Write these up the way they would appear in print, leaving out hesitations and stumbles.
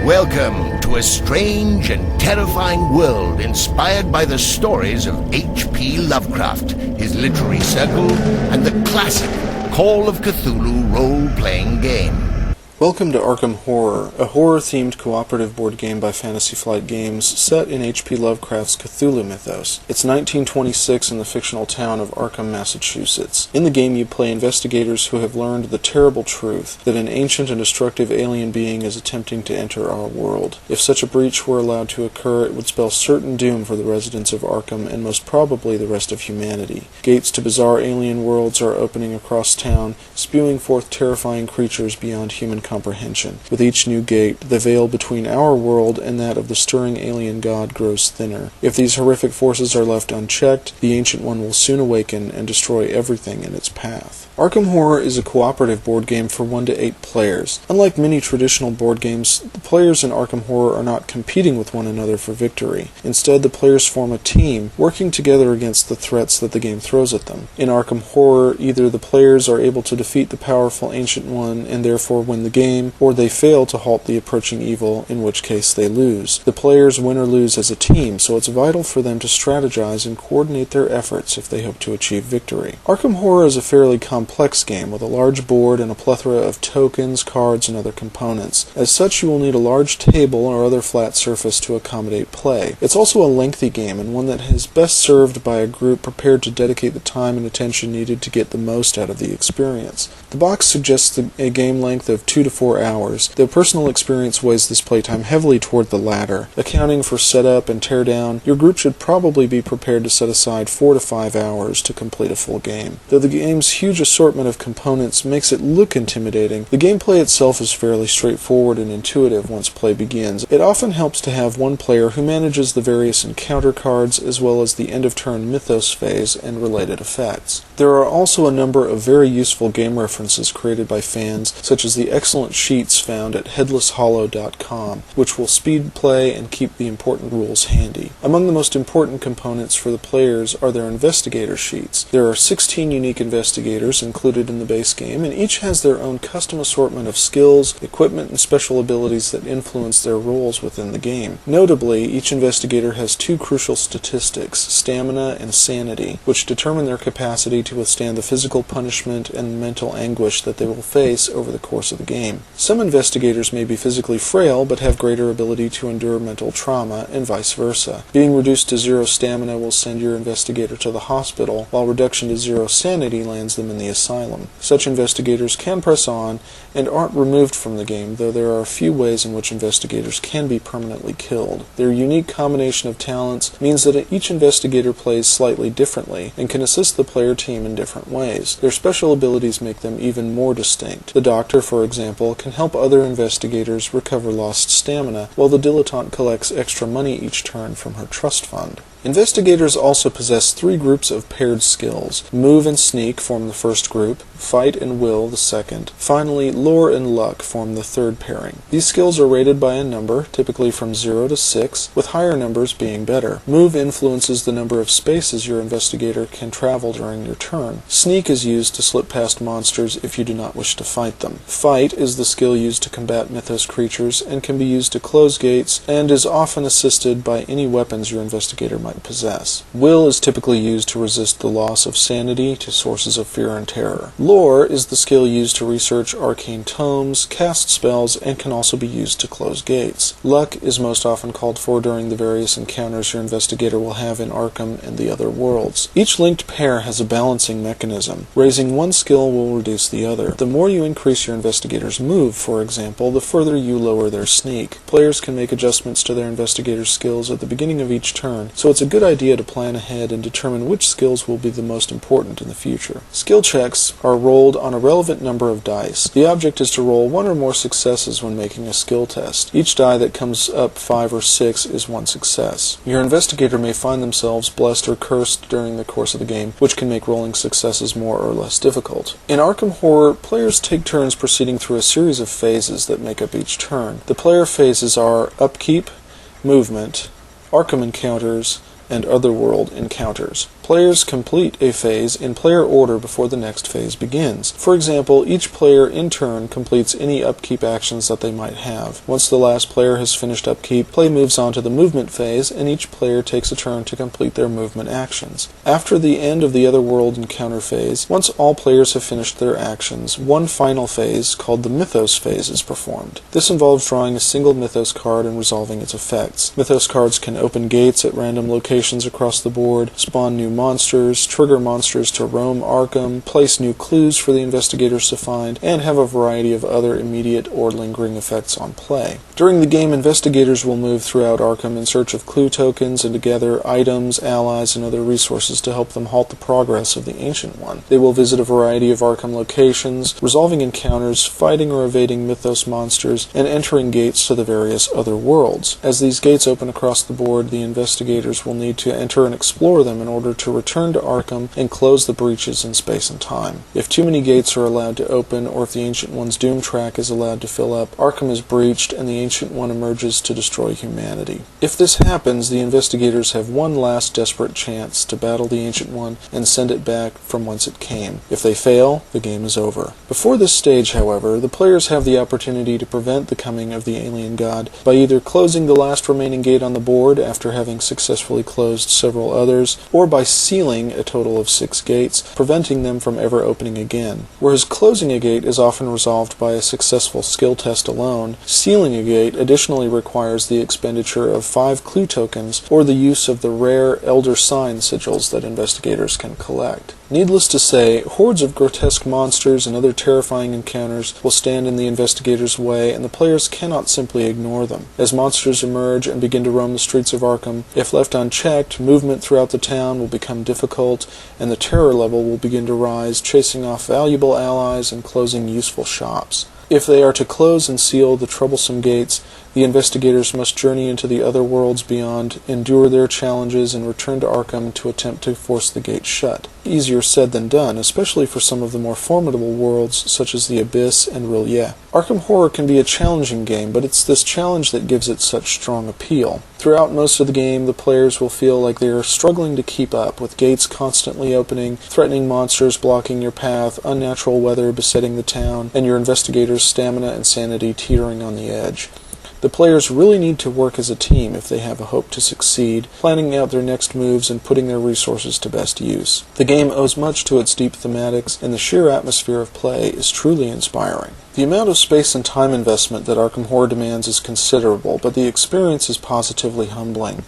Welcome to a strange and terrifying world inspired by the stories of H.P. Lovecraft, his literary circle, and the classic Call of Cthulhu role-playing game. Welcome to Arkham Horror, a horror-themed cooperative board game by Fantasy Flight Games set in H.P. Lovecraft's Cthulhu mythos. It's 1926 in the fictional town of Arkham, Massachusetts. In the game you play investigators who have learned the terrible truth that an ancient and destructive alien being is attempting to enter our world. If such a breach were allowed to occur, it would spell certain doom for the residents of Arkham and most probably the rest of humanity. Gates to bizarre alien worlds are opening across town, spewing forth terrifying creatures beyond human comprehension. With each new gate, the veil between our world and that of the stirring alien god grows thinner. If these horrific forces are left unchecked, the Ancient One will soon awaken and destroy everything in its path. Arkham Horror is a cooperative board game for 1 to 8 players. Unlike many traditional board games, the players in Arkham Horror are not competing with one another for victory. Instead, the players form a team, working together against the threats that the game throws at them. In Arkham Horror, either the players are able to defeat the powerful Ancient One and therefore win the game, or they fail to halt the approaching evil, in which case they lose. The players win or lose as a team, so it's vital for them to strategize and coordinate their efforts if they hope to achieve victory. Arkham Horror is a fairly complex game with a large board and a plethora of tokens, cards, and other components. As such, you will need a large table or other flat surface to accommodate play. It's also a lengthy game and one that is best served by a group prepared to dedicate the time and attention needed to get the most out of the experience. The box suggests a game length of 2 to 4 hours, though personal experience weighs this playtime heavily toward the latter. Accounting for setup and teardown, your group should probably be prepared to set aside 4 to 5 hours to complete a full game. Though the game's huge assortment of components makes it look intimidating, the gameplay itself is fairly straightforward and intuitive once play begins. It often helps to have one player who manages the various encounter cards as well as the end-of-turn Mythos phase and related effects. There are also a number of very useful game references created by fans, such as the excellent sheets found at headlesshollow.com, which will speed play and keep the important rules handy. Among the most important components for the players are their investigator sheets. There are 16 unique investigators included in the base game, and each has their own custom assortment of skills, equipment, and special abilities that influence their roles within the game. Notably, each investigator has 2 crucial statistics, stamina and sanity, which determine their capacity to withstand the physical punishment and mental anguish that they will face over the course of the game. Some investigators may be physically frail, but have greater ability to endure mental trauma, and vice versa. Being reduced to 0 stamina will send your investigator to the hospital, while reduction to 0 sanity lands them in the asylum. Such investigators can press on, and aren't removed from the game, though there are a few ways in which investigators can be permanently killed. Their unique combination of talents means that each investigator plays slightly differently, and can assist the player team in different ways. Their special abilities make them even more distinct. The Doctor, for example, can help other investigators recover lost stamina, while the Dilettante collects extra money each turn from her trust fund. Investigators also possess 3 groups of paired skills. Move and Sneak form the first group, Fight and Will the second. Finally, Lore and Luck form the third pairing. These skills are rated by a number, typically from 0 to 6, with higher numbers being better. Move influences the number of spaces your investigator can travel during your turn. Sneak is used to slip past monsters if you do not wish to fight them. Fight is the skill used to combat Mythos creatures and can be used to close gates, and is often assisted by any weapons your investigator might possess. Will is typically used to resist the loss of sanity to sources of fear and terror. Lore is the skill used to research arcane tomes, cast spells, and can also be used to close gates. Luck is most often called for during the various encounters your investigator will have in Arkham and the other worlds. Each linked pair has a balancing mechanism. Raising one skill will reduce the other. The more you increase your investigator's move, for example, the further you lower their sneak. Players can make adjustments to their investigator's skills at the beginning of each turn, so it's a good idea to plan ahead and determine which skills will be the most important in the future. Skill checks are rolled on a relevant number of dice. The object is to roll 1 or more successes when making a skill test. Each die that comes up 5 or 6 is 1 success. Your investigator may find themselves blessed or cursed during the course of the game, which can make rolling successes more or less difficult. In Arkham Horror, players take turns proceeding through a series of phases that make up each turn. The player phases are Upkeep, Movement, Arkham Encounters, and Otherworld Encounters. Players complete a phase in player order before the next phase begins. For example, each player in turn completes any upkeep actions that they might have. Once the last player has finished upkeep, play moves on to the movement phase, and each player takes a turn to complete their movement actions. After the end of the Otherworld encounter phase, once all players have finished their actions, one final phase, called the Mythos phase, is performed. This involves drawing a single Mythos card and resolving its effects. Mythos cards can open gates at random locations across the board, spawn new monsters, trigger monsters to roam Arkham, place new clues for the investigators to find, and have a variety of other immediate or lingering effects on play. During the game, investigators will move throughout Arkham in search of clue tokens and to gather items, allies, and other resources to help them halt the progress of the Ancient One. They will visit a variety of Arkham locations, resolving encounters, fighting or evading Mythos monsters, and entering gates to the various other worlds. As these gates open across the board, the investigators will need to enter and explore them in order to return to Arkham and close the breaches in space and time. If too many gates are allowed to open, or if the Ancient One's doom track is allowed to fill up, Arkham is breached and the Ancient One emerges to destroy humanity. If this happens, the investigators have one last desperate chance to battle the Ancient One and send it back from whence it came. If they fail, the game is over. Before this stage, however, the players have the opportunity to prevent the coming of the alien god by either closing the last remaining gate on the board after having successfully closed several others, or by sealing a total of 6 gates, preventing them from ever opening again. Whereas closing a gate is often resolved by a successful skill test alone, sealing a gate additionally requires the expenditure of 5 clue tokens or the use of the rare Elder Sign sigils that investigators can collect. Needless to say, hordes of grotesque monsters and other terrifying encounters will stand in the investigators' way, and the players cannot simply ignore them. As monsters emerge and begin to roam the streets of Arkham, if left unchecked, movement throughout the town will become difficult, and the terror level will begin to rise, chasing off valuable allies and closing useful shops. If they are to close and seal the troublesome gates, the investigators must journey into the other worlds beyond, endure their challenges, and return to Arkham to attempt to force the gates shut. Easier said than done, especially for some of the more formidable worlds such as the Abyss and Rillier. Arkham Horror can be a challenging game, but it's this challenge that gives it such strong appeal. Throughout most of the game, the players will feel like they are struggling to keep up, with gates constantly opening, threatening monsters blocking your path, unnatural weather besetting the town, and your investigators' stamina and sanity teetering on the edge. The players really need to work as a team if they have a hope to succeed, planning out their next moves and putting their resources to best use. The game owes much to its deep thematics, and the sheer atmosphere of play is truly inspiring. The amount of space and time investment that Arkham Horror demands is considerable, but the experience is positively humbling.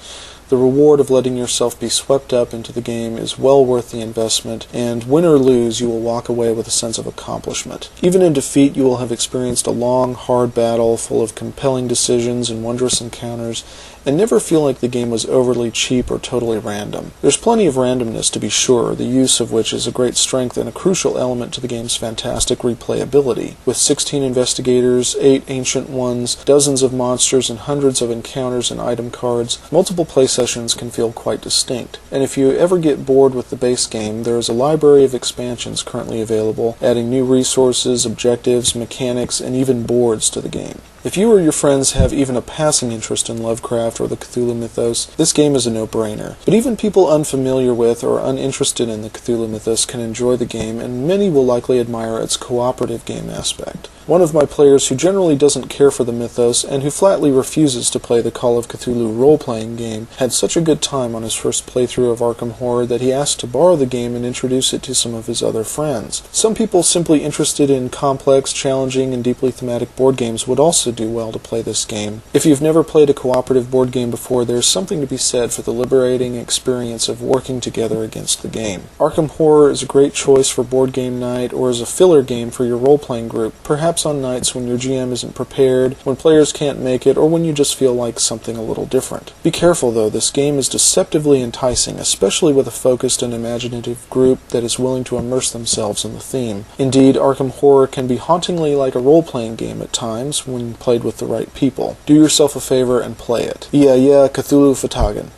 The reward of letting yourself be swept up into the game is well worth the investment, and win or lose, you will walk away with a sense of accomplishment. Even in defeat, you will have experienced a long, hard battle full of compelling decisions and wondrous encounters, and never feel like the game was overly cheap or totally random. There's plenty of randomness, to be sure, the use of which is a great strength and a crucial element to the game's fantastic replayability. With 16 investigators, 8 ancient ones, dozens of monsters, and hundreds of encounters and item cards, multiple play sessions can feel quite distinct. And if you ever get bored with the base game, there is a library of expansions currently available, adding new resources, objectives, mechanics, and even boards to the game. If you or your friends have even a passing interest in Lovecraft or the Cthulhu mythos, this game is a no-brainer. But even people unfamiliar with or uninterested in the Cthulhu mythos can enjoy the game, and many will likely admire its cooperative game aspect. One of my players who generally doesn't care for the mythos and who flatly refuses to play the Call of Cthulhu role-playing game had such a good time on his first playthrough of Arkham Horror that he asked to borrow the game and introduce it to some of his other friends. Some people simply interested in complex, challenging, and deeply thematic board games would also do well to play this game. If you've never played a cooperative board game before, there's something to be said for the liberating experience of working together against the game. Arkham Horror is a great choice for board game night or as a filler game for your role-playing group, perhaps on nights when your GM isn't prepared, when players can't make it, or when you just feel like something a little different. Be careful though, this game is deceptively enticing, especially with a focused and imaginative group that is willing to immerse themselves in the theme. Indeed, Arkham Horror can be hauntingly like a role-playing game at times when played with the right people. Do yourself a favor and play it. Yeah, Cthulhu Fatagan.